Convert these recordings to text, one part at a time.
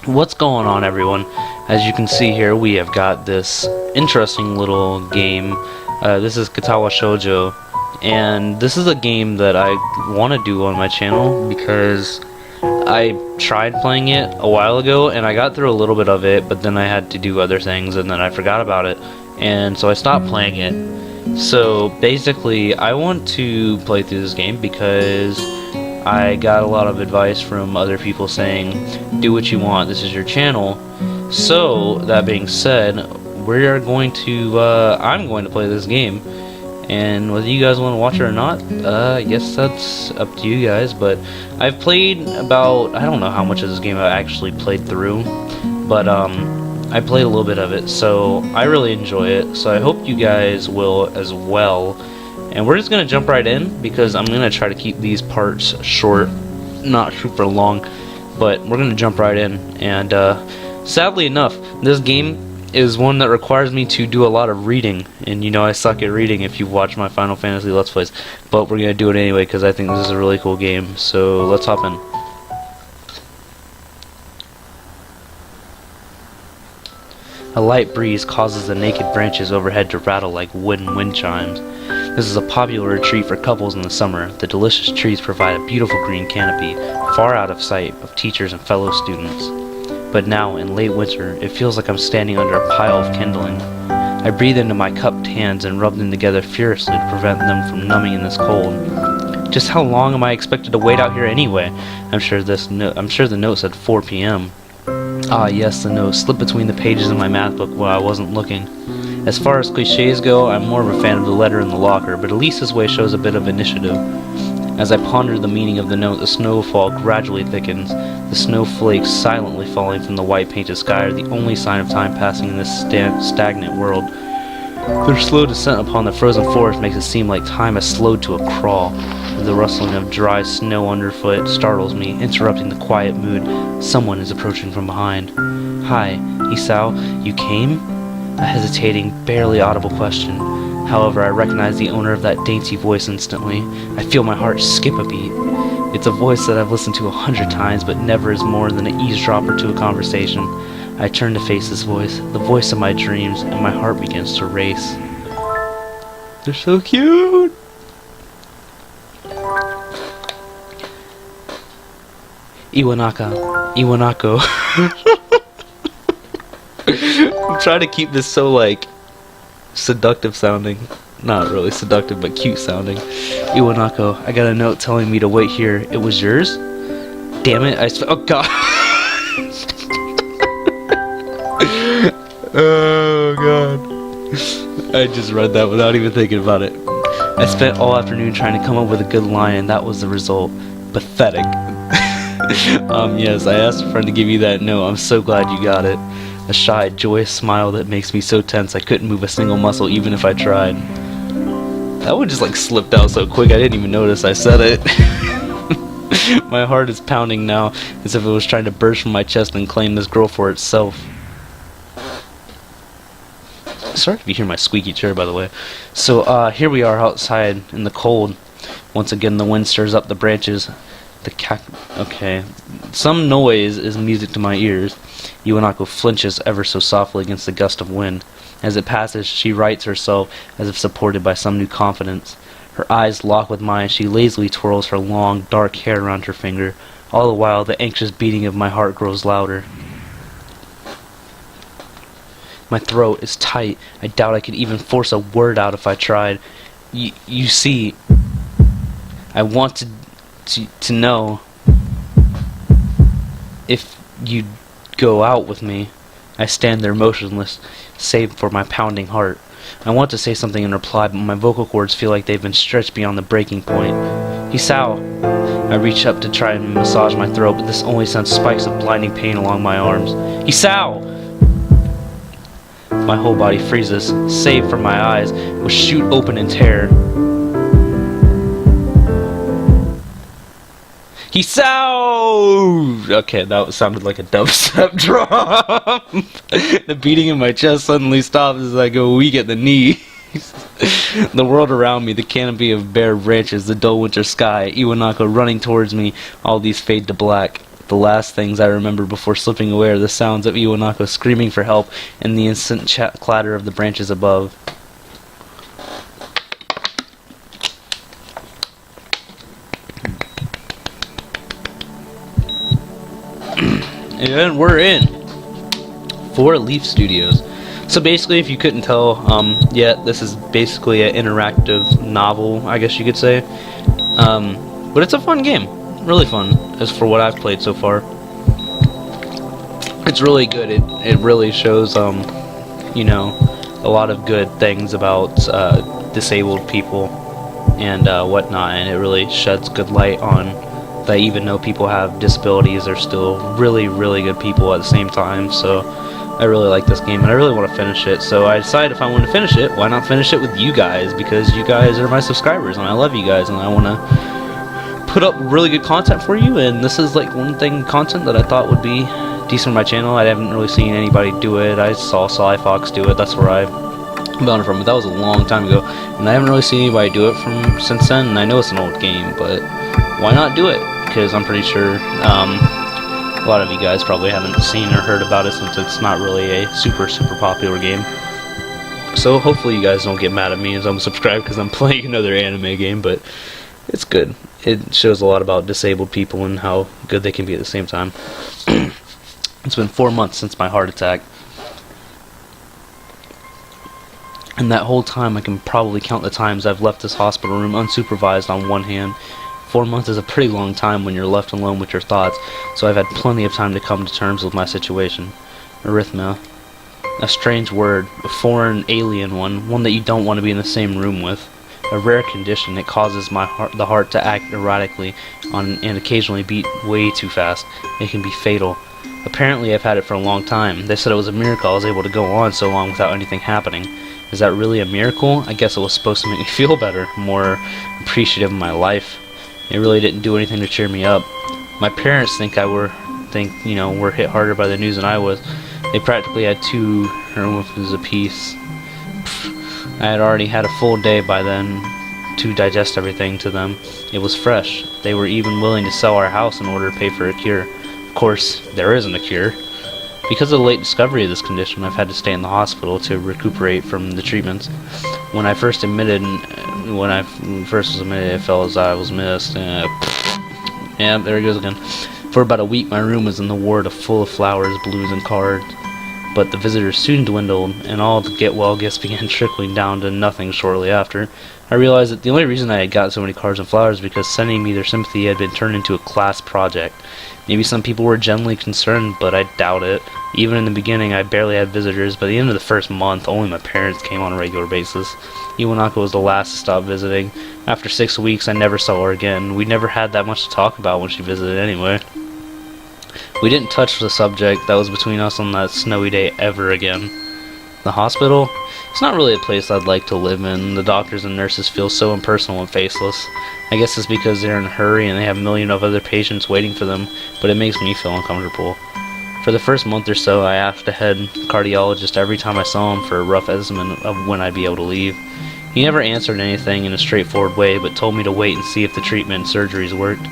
What's going on, everyone? As you can see here, we have got this interesting little game. This is Katawa Shoujo, and this is a game that I want to do on my channel because I tried playing it a while ago and I got through a little bit of it, but then I had to do other things and then I forgot about it, and so I stopped playing it. So basically, I want to play through this game because I got a lot of advice from other people saying, do what you want, this is your channel. So, that being said, I'm going to play this game. And whether you guys want to watch it or not, I guess that's up to you guys. But I've played about, I don't know how much of this game I actually played through, but I played a little bit of it, so I really enjoy it. So I hope you guys will as well. And we're just going to jump right in, because I'm going to try to keep these parts short, not super long, but we're going to jump right in. And sadly enough, this game is one that requires me to do a lot of reading, and you know I suck at reading if you've watched my Final Fantasy Let's Plays, but we're going to do it anyway because I think this is a really cool game, so let's hop in. A light breeze causes the naked branches overhead to rattle like wooden wind chimes. This is a popular retreat for couples in the summer. The delicious trees provide a beautiful green canopy, far out of sight of teachers and fellow students. But now, in late winter, it feels like I'm standing under a pile of kindling. I breathe into my cupped hands and rub them together furiously to prevent them from numbing in this cold. Just how long am I expected to wait out here anyway? I'm sure the note said 4 p.m. Ah yes, the note slipped between the pages of my math book while I wasn't looking. As far as cliches go, I'm more of a fan of the letter in the locker, but at least this way shows a bit of initiative. As I ponder the meaning of the note, the snowfall gradually thickens. The snowflakes silently falling from the white painted sky are the only sign of time passing in this stagnant world. Their slow descent upon the frozen forest makes it seem like time has slowed to a crawl. The rustling of dry snow underfoot startles me, interrupting the quiet mood. Someone is approaching from behind. Hi, Isao, you came? A hesitating, barely audible question. However, I recognize the owner of that dainty voice instantly. I feel my heart skip a beat. It's a voice that I've listened to 100 times, but never is more than an eavesdropper to a conversation. I turn to face this voice, the voice of my dreams, and my heart begins to race. They're so cute! Iwanako. I'm trying to keep this so, like, seductive sounding. Not really seductive, but cute sounding. Iwanako, I got a note telling me to wait here. It was yours? Damn it, oh god. Oh god. I just read that without even thinking about it. I spent all afternoon trying to come up with a good line, and that was the result. Pathetic. Yes, I asked a friend to give you that note. I'm so glad you got it. A shy, joyous smile that makes me so tense I couldn't move a single muscle even if I tried. That one just like slipped out so quick I didn't even notice I said it. My heart is pounding now as if it was trying to burst from my chest and claim this girl for itself. Sorry if you hear my squeaky chair, by the way. So here we are outside in the cold. Once again the wind stirs up the branches. Okay. Some noise is music to my ears. Iwanako flinches ever so softly against the gust of wind. As it passes, she rights herself as if supported by some new confidence. Her eyes lock with mine. She lazily twirls her long, dark hair around her finger. All the while, the anxious beating of my heart grows louder. My throat is tight. I doubt I could even force a word out if I tried. You see, I want to know if you'd go out with me. I stand there motionless, save for my pounding heart. I want to say something in reply, but my vocal cords feel like they've been stretched beyond the breaking point. Hisao! I reach up to try and massage my throat, but this only sends spikes of blinding pain along my arms. Hisao! My whole body freezes, save for my eyes, which shoot open in terror. Hisao! Okay, that sounded like a dubstep drum. The beating in my chest suddenly stops as I go weak at the knee. The world around me, the canopy of bare branches, the dull winter sky, Iwanako running towards me, all these fade to black. The last things I remember before slipping away are the sounds of Iwanako screaming for help and the instant clatter of the branches above. And we're in 4 Leaf Studios. So basically, if you couldn't tell yet, this is basically an interactive novel, I guess you could say. But it's a fun game. Really fun, as for what I've played so far. It's really good. It really shows, you know, a lot of good things about disabled people and whatnot, and it really sheds good light on that even though people have disabilities, they're still really, really good people at the same time. So I really like this game, and I really want to finish it. So I decided if I want to finish it, why not finish it with you guys? Because you guys are my subscribers, and I love you guys, and I want to put up really good content for you. And this is like one thing content that I thought would be decent on my channel. I haven't really seen anybody do it. I saw Sly Fox do it. That's where I found it from. But that was a long time ago, and I haven't really seen anybody do it from since then. And I know it's an old game, but why not do it? Because I'm pretty sure a lot of you guys probably haven't seen or heard about it, since it's not really a super popular game. So hopefully you guys don't get mad at me as I'm subscribed because I'm playing another anime game, but it's good. It shows a lot about disabled people and how good they can be at the same time. It's been 4 months since my heart attack, and that whole time I can probably count the times I've left this hospital room unsupervised on one hand. 4 months is a pretty long time when you're left alone with your thoughts, so I've had plenty of time to come to terms with my situation. Arrhythmia. A strange word, a foreign, alien one that you don't want to be in the same room with. A rare condition that causes the heart to act erratically and occasionally beat way too fast. It can be fatal. Apparently I've had it for a long time. They said it was a miracle I was able to go on so long without anything happening. Is that really a miracle? I guess it was supposed to make me feel better, more appreciative of my life. It really didn't do anything to cheer me up. My parents think were hit harder by the news than I was. They practically had 2 heroines apiece. I had already had a full day by then to digest everything to them. It was fresh. They were even willing to sell our house in order to pay for a cure. Of course, there isn't a cure. Because of the late discovery of this condition, I've had to stay in the hospital to recuperate from the treatments. When I first was admitted, it felt as I was missed. Yeah, there it goes again. For about a week, my room was in the ward full of flowers, blues, and cards. But the visitors soon dwindled, and all the get-well gifts began trickling down to nothing shortly after. I realized that the only reason I had got so many cards and flowers was because sending me their sympathy had been turned into a class project. Maybe some people were genuinely concerned, but I doubt it. Even in the beginning, I barely had visitors. By the end of the first month, only my parents came on a regular basis. Iwanako was the last to stop visiting. After 6 weeks, I never saw her again. We never had that much to talk about when she visited anyway. We didn't touch the subject that was between us on that snowy day ever again. The hospital? It's not really a place I'd like to live in. The doctors and nurses feel so impersonal and faceless. I guess it's because they're in a hurry and they have a million of other patients waiting for them, but it makes me feel uncomfortable. For the first month or so, I asked a head cardiologist every time I saw him for a rough estimate of when I'd be able to leave. He never answered anything in a straightforward way, but told me to wait and see if the treatment and surgeries worked.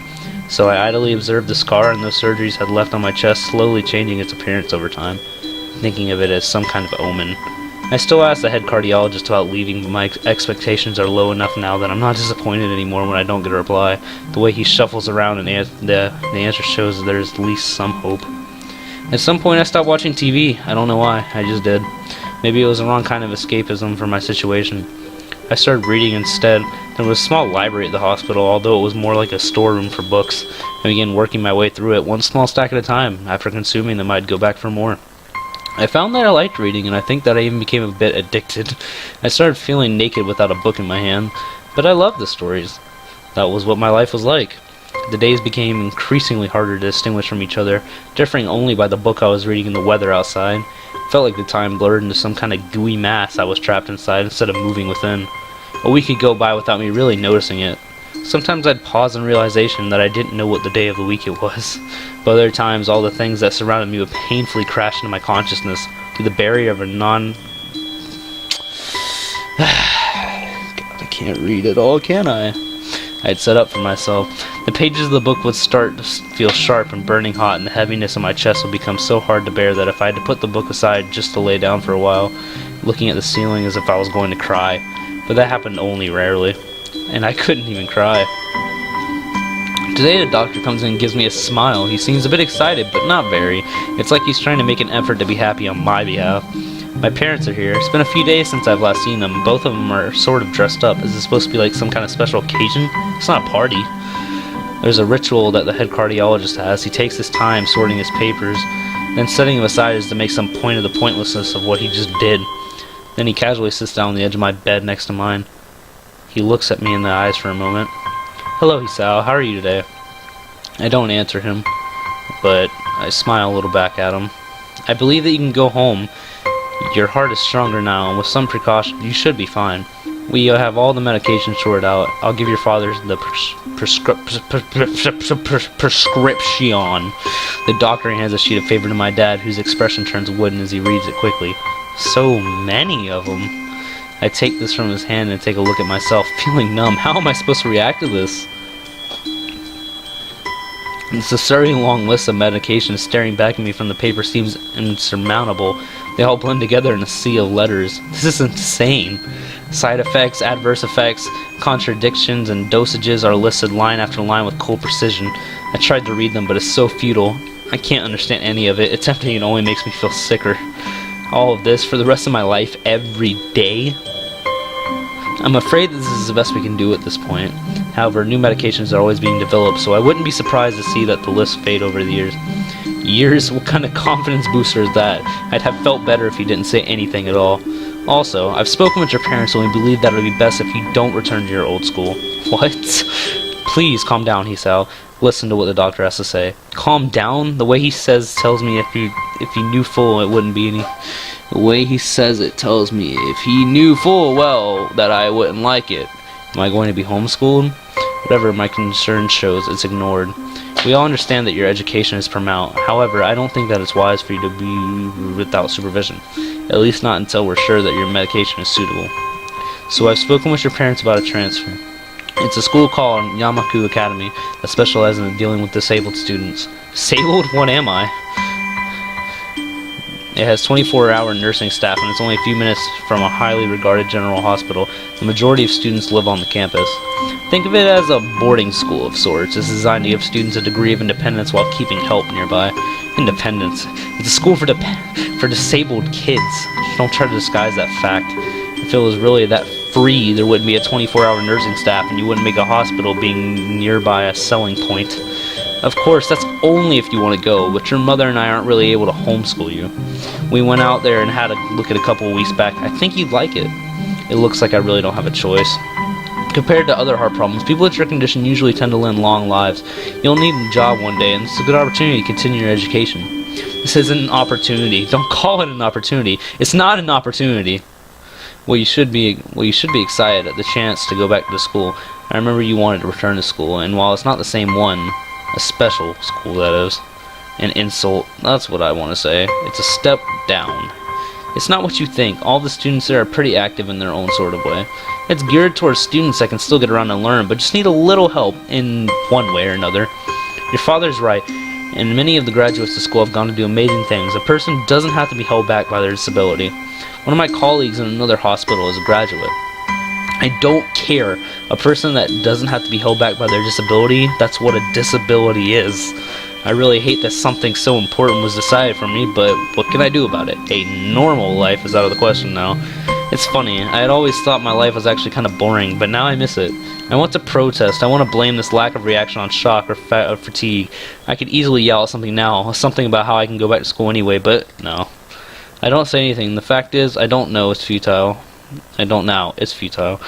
So I idly observed the scar and those surgeries had left on my chest slowly changing its appearance over time, thinking of it as some kind of omen. I still ask the head cardiologist about leaving, but my expectations are low enough now that I'm not disappointed anymore when I don't get a reply. The way he shuffles around and the answer shows that there's at least some hope. At some point I stopped watching TV. I don't know why, I just did. Maybe it was the wrong kind of escapism for my situation. I started reading instead. There was a small library at the hospital, although it was more like a storeroom for books. I began working my way through it, one small stack at a time. After consuming them, I'd go back for more. I found that I liked reading, and I think that I even became a bit addicted. I started feeling naked without a book in my hand, but I loved the stories. That was what my life was like. The days became increasingly harder to distinguish from each other, differing only by the book I was reading and the weather outside. It felt like the time blurred into some kind of gooey mass I was trapped inside instead of moving within. A week could go by without me really noticing it. Sometimes I'd pause in realization that I didn't know what the day of the week it was. But other times, all the things that surrounded me would painfully crash into my consciousness through the barrier of a God, I can't read it all, can I? I'd set up for myself. The pages of the book would start to feel sharp and burning hot, and the heaviness in my chest would become so hard to bear that if I had to put the book aside just to lay down for a while, looking at the ceiling as if I was going to cry. But that happened only rarely, and I couldn't even cry. Today the doctor comes in and gives me a smile. He seems a bit excited, but not very. It's like he's trying to make an effort to be happy on my behalf. My parents are here. It's been a few days since I've last seen them. Both of them are sort of dressed up. Is this supposed to be like some kind of special occasion? It's not a party. There's a ritual that the head cardiologist has. He takes his time sorting his papers, then setting them aside is to make some point of the pointlessness of what he just did. Then he casually sits down on the edge of my bed next to mine. He looks at me in the eyes for a moment. "Hello, Hisao. How are you today?" I don't answer him, but I smile a little back at him. "I believe that you can go home. Your heart is stronger now, and with some precaution, you should be fine. We have all the medication sorted out. I'll give your father the prescription." The doctor hands a sheet of paper to my dad, whose expression turns wooden as he reads it quickly. So many of them. I take this from his hand and take a look at myself, feeling numb. How am I supposed to react to this? It's a very long list of medications staring back at me from the paper seems insurmountable. They all blend together in a sea of letters. This is insane. Side effects, adverse effects, contradictions, and dosages are listed line after line with cold precision. I tried to read them, but it's so futile. I can't understand any of it. Attempting it only makes me feel sicker. All of this for the rest of my life, every day? I'm afraid this is the best we can do at this point. However, new medications are always being developed, so I wouldn't be surprised to see that the list fade over the years. Years? What kind of confidence booster is that? I'd have felt better if you didn't say anything at all. Also, I've spoken with your parents and we believe that it would be best if you don't return to your old school. What? Please calm down, Hisao. Listen to what the doctor has to say. Calm down? The way he says tells me if he knew full it wouldn't be any... The way he says it tells me if he knew full well that I wouldn't like it. Am I going to be homeschooled? Whatever my concern shows, it's ignored. We all understand that your education is paramount. However, I don't think that it's wise for you to be without supervision. At least not until we're sure that your medication is suitable. So I've spoken with your parents about a transfer. It's a school called Yamaku Academy that specializes in dealing with disabled students. Disabled? What am I? It has 24-hour nursing staff and it's only a few minutes from a highly regarded general hospital. The majority of students live on the campus. Think of it as a boarding school of sorts. It's designed to give students a degree of independence while keeping help nearby. Independence. It's a school for disabled kids. Don't try to disguise that fact. If it was really that free, there wouldn't be a 24-hour nursing staff and you wouldn't make a hospital being nearby a selling point. Of course, that's only if you want to go, but your mother and I aren't really able to homeschool you. We went out there and had a look at a couple of weeks back. I think you'd like it. It looks like I really don't have a choice. Compared to other heart problems, people with your condition usually tend to live long lives. You'll need a job one day, and it's a good opportunity to continue your education. This isn't an opportunity. Don't call it an opportunity. It's not an opportunity. Well, you should be excited at the chance to go back to school. I remember you wanted to return to school, and while it's not the same one, a special school that is, an insult, that's what I want to say. It's a step down. It's not what you think. All the students there are pretty active in their own sort of way. It's geared towards students that can still get around and learn, but just need a little help in one way or another. Your father's right, and many of the graduates of school have gone to do amazing things. A person doesn't have to be held back by their disability. One of my colleagues in another hospital is a graduate. I don't care. A person that doesn't have to be held back by their disability, that's what a disability is. I really hate that something so important was decided for me, but what can I do about it? A normal life is out of the question now. It's funny, I had always thought my life was actually kind of boring, but now I miss it. I want to protest. I want to blame this lack of reaction on shock or fatigue. I could easily yell at something now, something about how I can go back to school anyway, but no. I don't say anything. The fact is, I don't know. It's futile. I don't now. It's futile.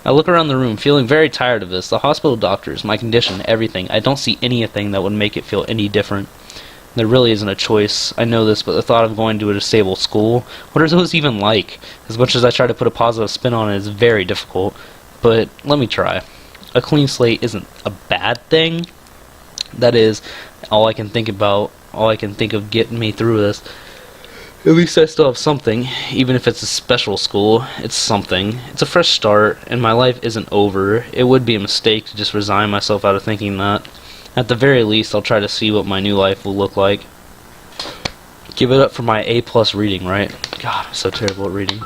I look around the room, feeling very tired of this. The hospital doctors, my condition, everything. I don't see anything that would make it feel any different. There really isn't a choice. I know this, but the thought of going to a disabled school, what are those even like? As much as I try to put a positive spin on it, it's very difficult. But let me try. A clean slate isn't a bad thing. That is all I can think about, all I can think of getting me through this. At least I still have something. Even if it's a special school, it's something. It's a fresh start, and my life isn't over. It would be a mistake to just resign myself out of thinking that. At the very least, I'll try to see what my new life will look like. Give it up for my A+ reading, right? God, I'm so terrible at reading.